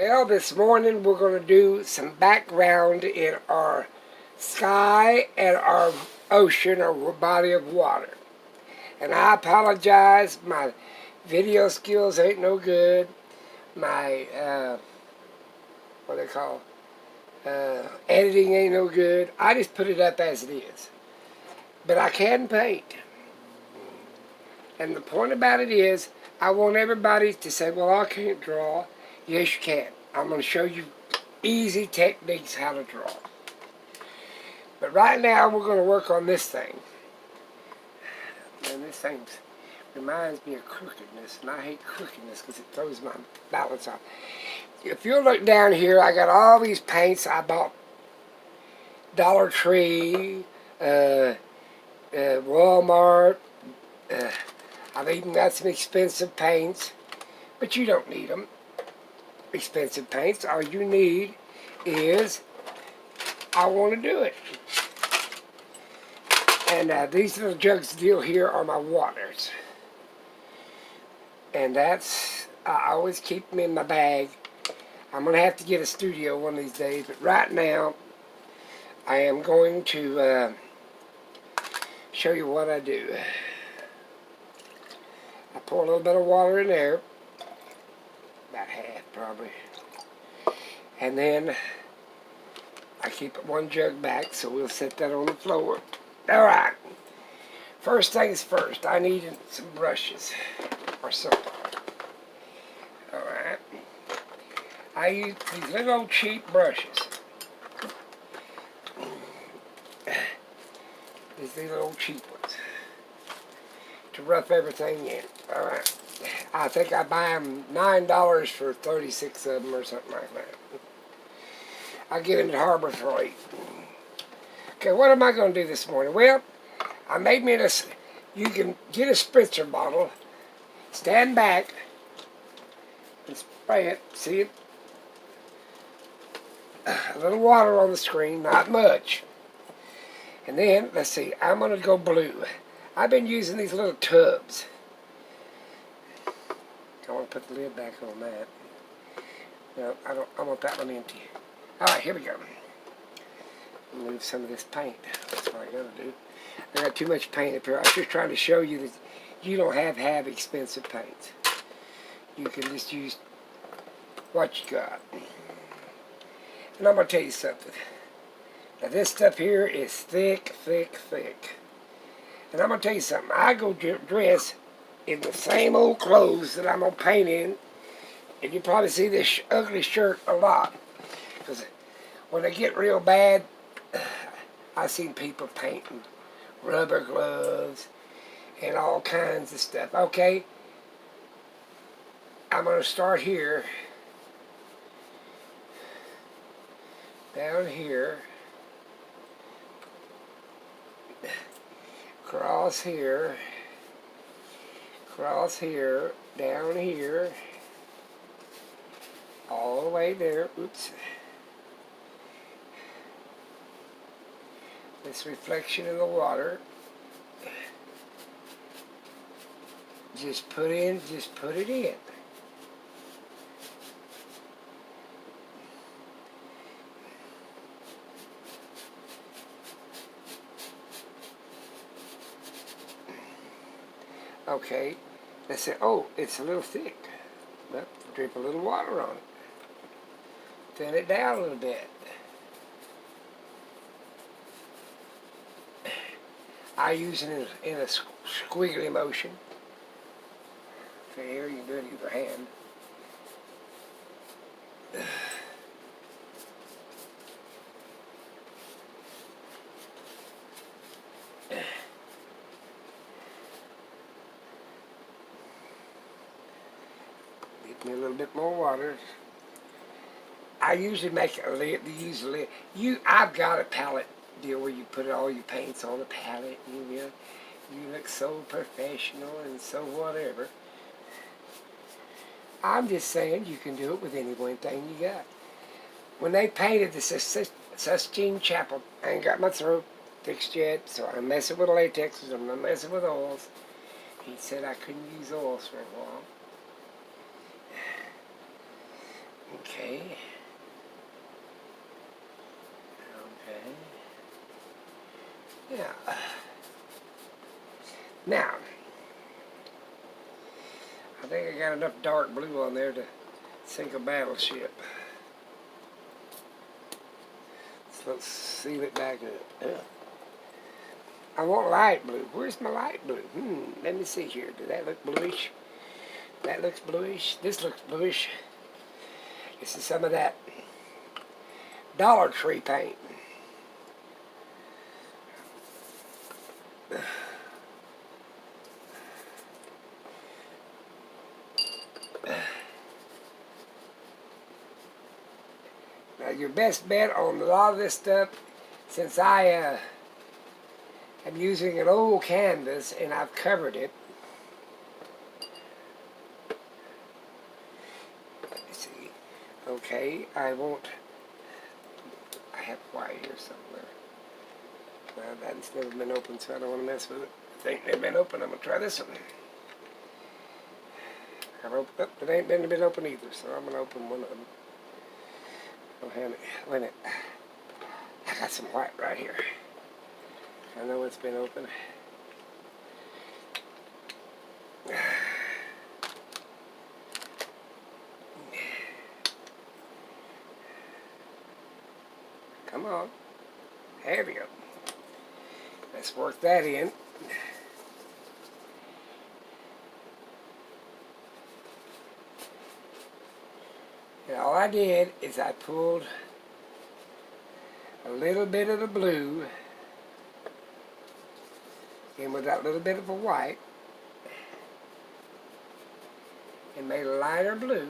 Well, this morning we're going to do some background in our sky and our ocean or body of water. And I apologize, my video skills ain't no good. My, what they call, editing ain't no good. I just put it up as it is. But I can paint. And the point about it is, I want everybody to say, well, I can't draw. Yes, you can. I'm going to show you easy techniques how to draw. But right now, we're going to work on this thing. And this thing reminds me of crookedness, and I hate crookedness because it throws my balance off. If you look down here, I got all these paints I bought. Dollar Tree, Walmart. I've even got some expensive paints, but you don't need them. Expensive paints. All you need is, I want to do it. And these little jugs deal here are my waters. And that's, I always keep them in my bag. I'm going to have to get a studio one of these days, but right now, I am going to show you what I do. I pour a little bit of water in there, about half probably, and then I keep one jug back, so we'll set that on the floor. Alright, first things first, I need some brushes, or something. Alright, I use these little old cheap brushes. These little old cheap ones, to rough everything in. Alright, I think I buy them $9 for 36 of them or something like that. I get them at Harbor Freight. Okay, what am I going to do this morning? Well, I made me this. You can get a spritzer bottle, stand back, and spray it. See it? A little water on the screen, not much. And then, let's see, I'm going to go blue. I've been using these little tubs. I want to put the lid back on that. No, I want that one empty. Alright, here we go. Move some of this paint. That's what I gotta do. I got too much paint up here. I was just trying to show you that you don't have expensive paints. You can just use what you got. And I'm gonna tell you something. Now this stuff here is thick, thick, thick. And I'm gonna tell you something. I go dress in the same old clothes that I'm gonna paint in, and you probably see this ugly shirt a lot. Because when they get real bad, I've seen people painting rubber gloves and all kinds of stuff. Okay, I'm going to start here, down here, cross here, down here, all the way there. Oops. This reflection in the water. Just put it in. Okay, let's say, oh, it's a little thick. Well, drip a little water on it. Thin it down a little bit. I use it in a squiggly motion. So here you can do it with your hand. Get me a little bit more water. I usually make a lid. Use a lid. I've got a palette deal where you put all your paints on a palette. You look so professional and so whatever. I'm just saying you can do it with any one thing you got. When they painted the Sistine Chapel, I ain't got my throat fixed yet, so I'm messing with latex, I'm not messing with oils. He said I couldn't use oils for a while. Okay. Okay. Yeah. Now, I think I got enough dark blue on there to sink a battleship. So let's seal it back up. Yeah. I want light blue. Where's my light blue? Let me see here. Does that look bluish? That looks bluish. This looks bluish. This is some of that Dollar Tree paint. Now your best bet on a lot of this stuff, since I am using an old canvas and I've covered it. Let me see. Okay, I have white here somewhere. Well, that's never been opened, so I don't want to mess with it. If it ain't never been opened, I'm going to try this one. It ain't been open either, so I'm going to open one of them. Oh, honey, wait a minute. I got some white right here. I know it's been open. Come on. There we go. Let's work that in. And all I did is I pulled a little bit of the blue in with that little bit of a white and made a lighter blue.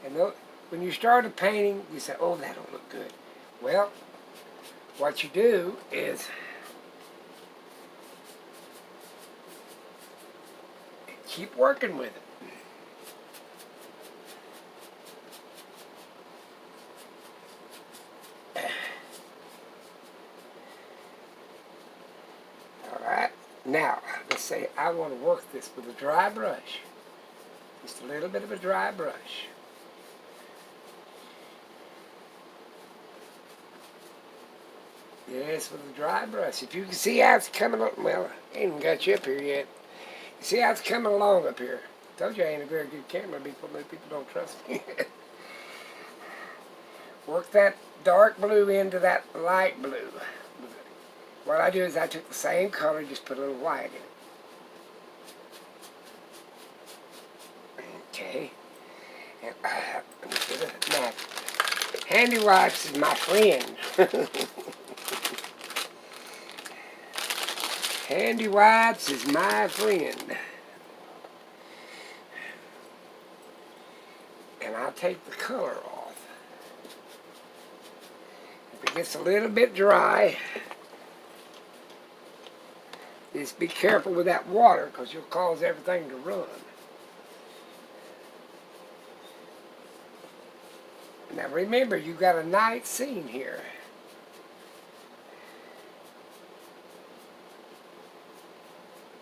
And when you start painting, you say, oh, that don't look good. Well, what you do is keep working with it. Alright, now, let's say I want to work this with a dry brush. Just a little bit of a dry brush. Yes, with a dry brush. If you can see how it's coming up, well, I ain't even got you up here yet. You see how it's coming along up here. I told you I ain't a very good camera. People don't trust me. Work that dark blue into that light blue. What I do is I took the same color, just put a little white in it. Okay. And now, Handy Wipes is my friend. Handy Wipes is my friend. And I'll take the color off. If it gets a little bit dry, just be careful with that water because you'll cause everything to run. Now remember, you got a night scene here.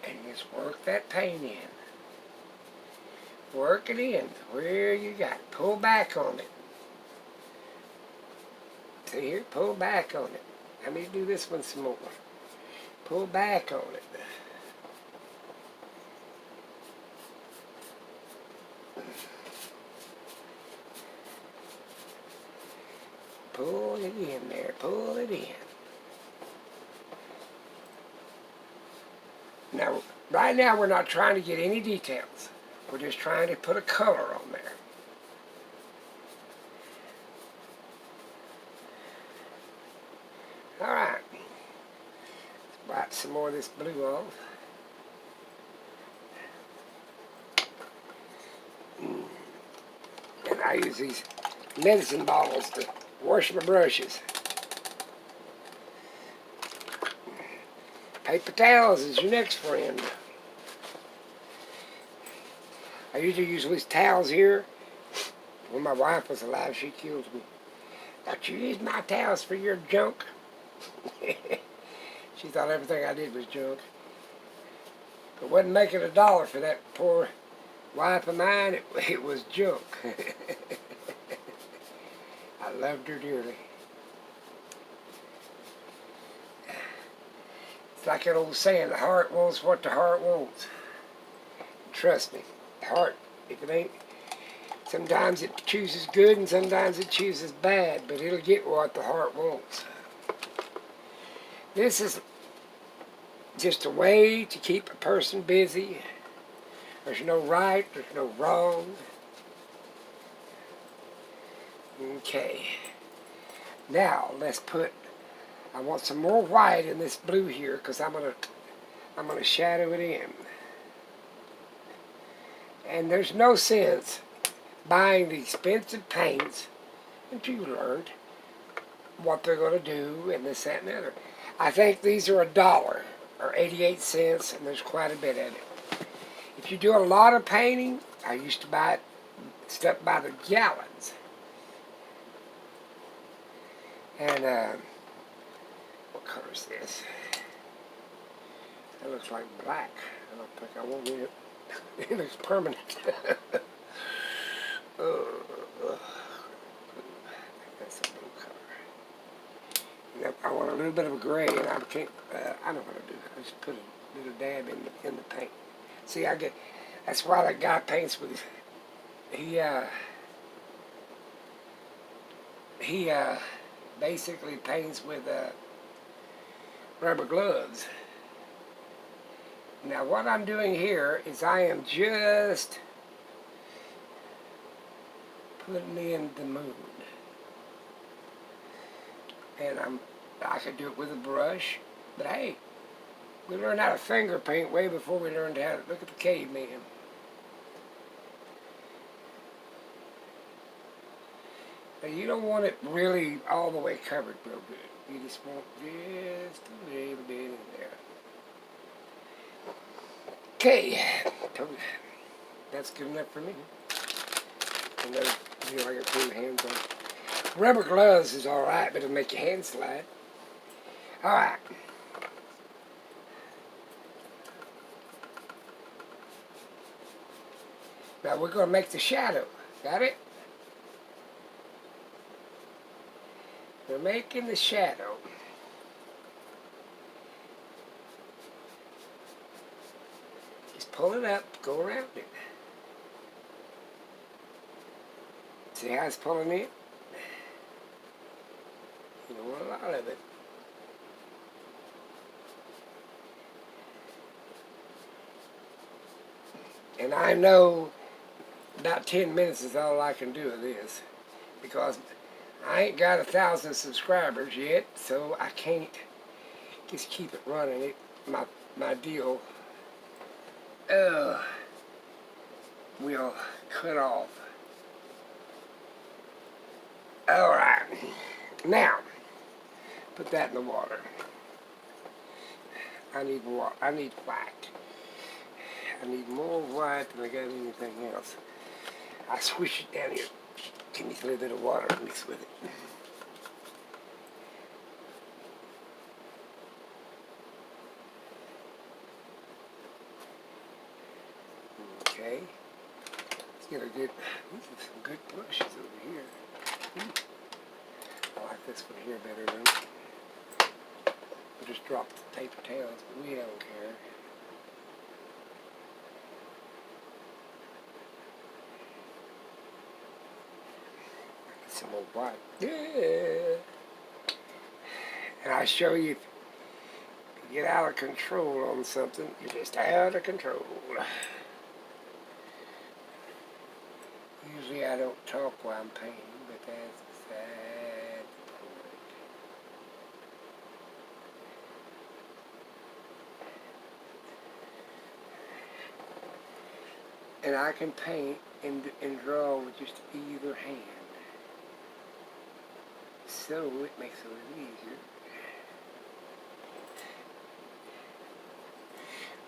And just work that paint in. Work it in where you got it. Pull back on it. See here? Pull back on it. Let me do this one some more. Pull back on it. Pull it in there. Pull it in. Now, right now we're not trying to get any details. We're just trying to put a color on there. Alright. Let's wipe some more of this blue off. And I use these medicine bottles to wash my brushes. Paper towels is your next friend. I usually use these towels here. When my wife was alive, she killed me. Don't you use my towels for your junk? She thought everything I did was junk. But wasn't making $1 for that poor wife of mine. It was junk. I loved her dearly. It's like that old saying, the heart wants what the heart wants. Trust me, the heart, if it ain't, sometimes it chooses good and sometimes it chooses bad, but it'll get what the heart wants. This is just a way to keep a person busy. There's no right, there's no wrong. Okay. Now, let's put, I want some more white in this blue here because I'm gonna shadow it in. And there's no sense buying the expensive paints until you learned what they're going to do and this, that, and the other. I think these are $1 or 88 cents, and there's quite a bit in it. If you do a lot of painting, I used to buy stuff by the gallons. And what color is this? That looks like black. I don't think I want it. It looks permanent. That's a blue color. Yep, I want a little bit of a gray, and I can't. I know what to do. I just put a little dab in the paint. See, I get. That's why that guy paints with. He basically paints with rubber gloves. Now what I'm doing here is I am just putting in the mood. And I could do it with a brush, but hey, we learned how to finger paint way before we learned how to look at the caveman. Now you don't want it really all the way covered real good. You just want just a little bit in there. Okay, that's good enough for me. And then, you know, I got to put my hands on. Rubber gloves is alright, but it'll make your hands slide. Alright. Now we're going to make the shadow. Got it? We're making the shadow. Just pull it up, go around it. See how it's pulling it? You don't want a lot of it. And I know about 10 minutes is all I can do of this, because I ain't got 1,000 subscribers yet, so I can't just keep it running. My deal will cut off. Alright, now put that in the water. I need white. I need more white than I got anything else. I swish it down here. Give me a little bit of water to mix with it. Okay. Let's get a good, these are some good brushes over here. I like this one here better than, we just dropped the paper towels, but we don't care. Some more white. Yeah. And I show you, if you get out of control on something, you're just out of control. Usually I don't talk while I'm painting, but that's a sad point. And I can paint and draw with just either hand. So it makes it a little easier.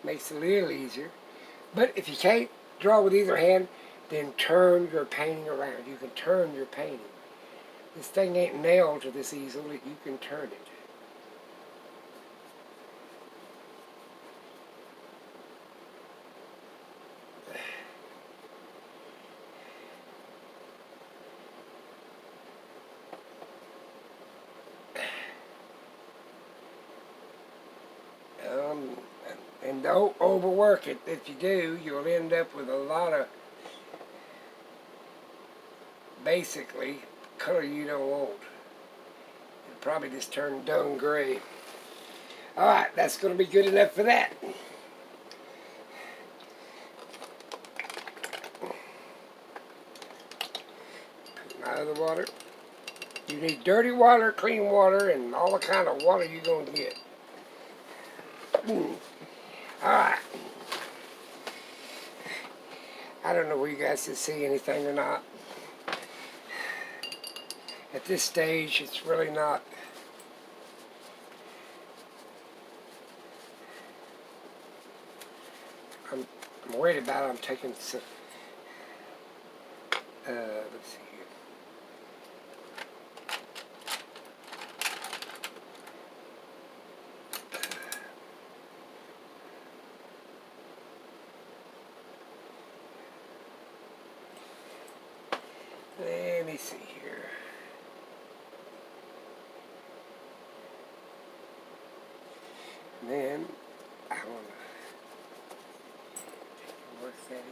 Makes it a little easier. But if you can't draw with either hand, then turn your painting around. You can turn your painting. This thing ain't nailed to this easel that you can turn it. Um, and don't overwork it. If you do, you'll end up with a lot of basically color you don't want. It'll probably just turn dung gray. Alright, that's going to be good enough for that. Put my other water. You need dirty water, clean water, and all the kind of water you're going to get. Alright. I don't know where you guys can see anything or not. At this stage, it's really not. I'm worried about it. I'm taking some, let's see here. Let me see here. And then I want to work that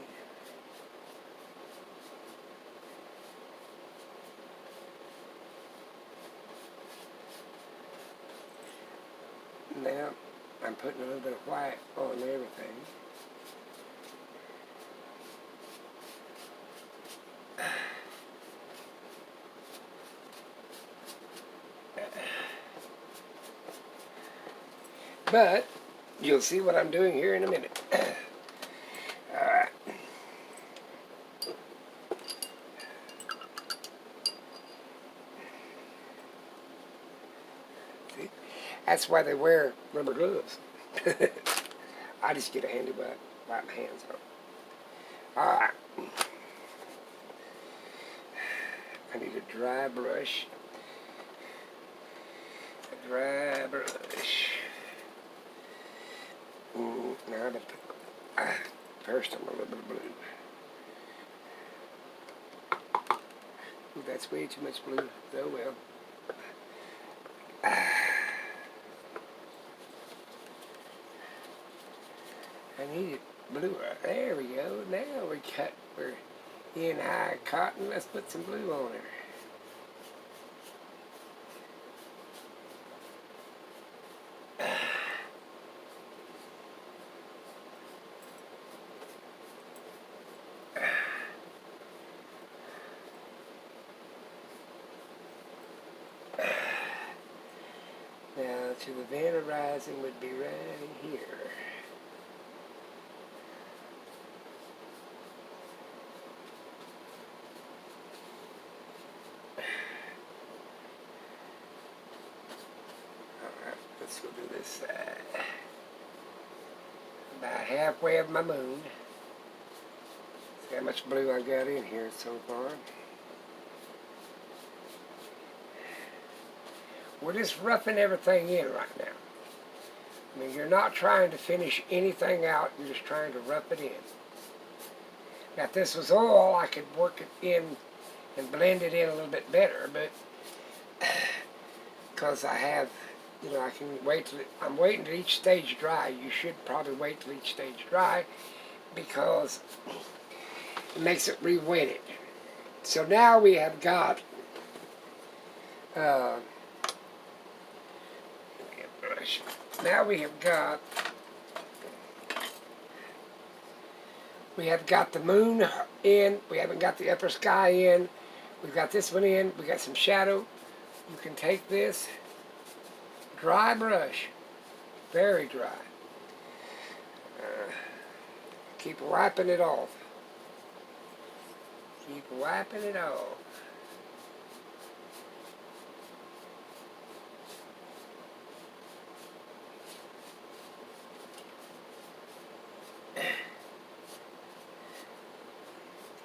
in. Now I'm putting a little bit of white on everything. But you'll see what I'm doing here in a minute. Alright. See? That's why they wear rubber gloves. I just get a handy wipe my hands off. Alright. I need a dry brush. A dry brush. Now I'm going to put, first I'm a little bit of blue. Ooh, that's way too much blue. Oh well. I need it bluer. There we go. Now we're in high cotton. Let's put some blue on her. Now to the vein horizon would be right here. Alright, let's go do this side. About halfway of my moon. See how much blue I got in here so far. We're just roughing everything in right now. I mean, you're not trying to finish anything out, you're just trying to rough it in. Now, if this was oil, I could work it in and blend it in a little bit better, but because I have, you know, I can wait till I'm waiting till each stage dry. You should probably wait till each stage dry because it makes it re-wetted. So now we have got now we have got the moon in. We haven't got the upper sky in. We've got this one in. We got some shadow. You can take this dry brush, very dry. Keep wiping it off. Keep wiping it off.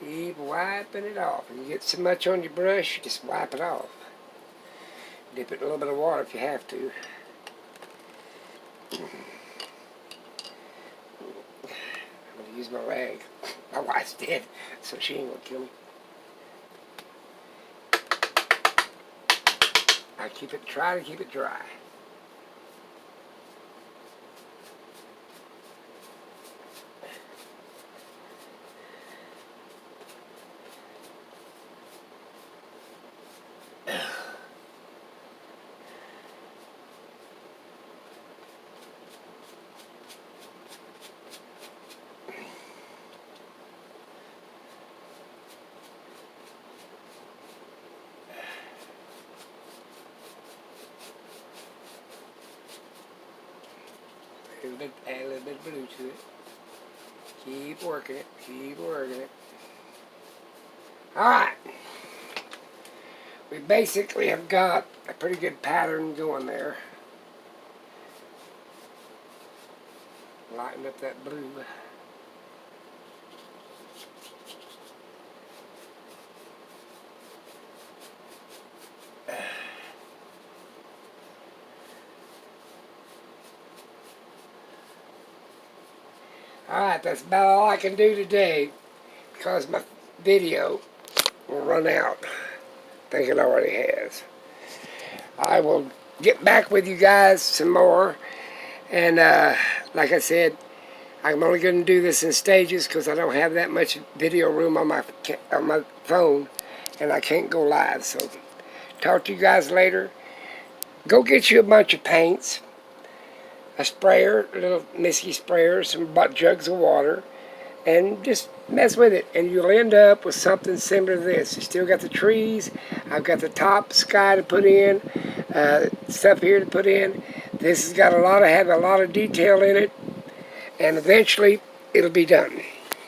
Keep wiping it off. When you get so much on your brush, you just wipe it off. Dip it in a little bit of water if you have to. I'm going to use my rag. My wife's dead, so she ain't going to kill me. I try to keep it dry. Add a little bit of blue to it. Keep working it. Keep working it. Alright. We basically have got a pretty good pattern going there. Lighten up that blue. Alright, that's about all I can do today because my video will run out. I think it already has. I will get back with you guys some more. And like I said, I'm only going to do this in stages because I don't have that much video room on my phone. And I can't go live. So talk to you guys later. Go get you a bunch of paints. A sprayer, a little Miskey sprayer, some jugs of water, and just mess with it, and you'll end up with something similar to this. You still got the trees. I've got the top sky to put in, stuff here to put in. This has got have a lot of detail in it, and eventually it'll be done.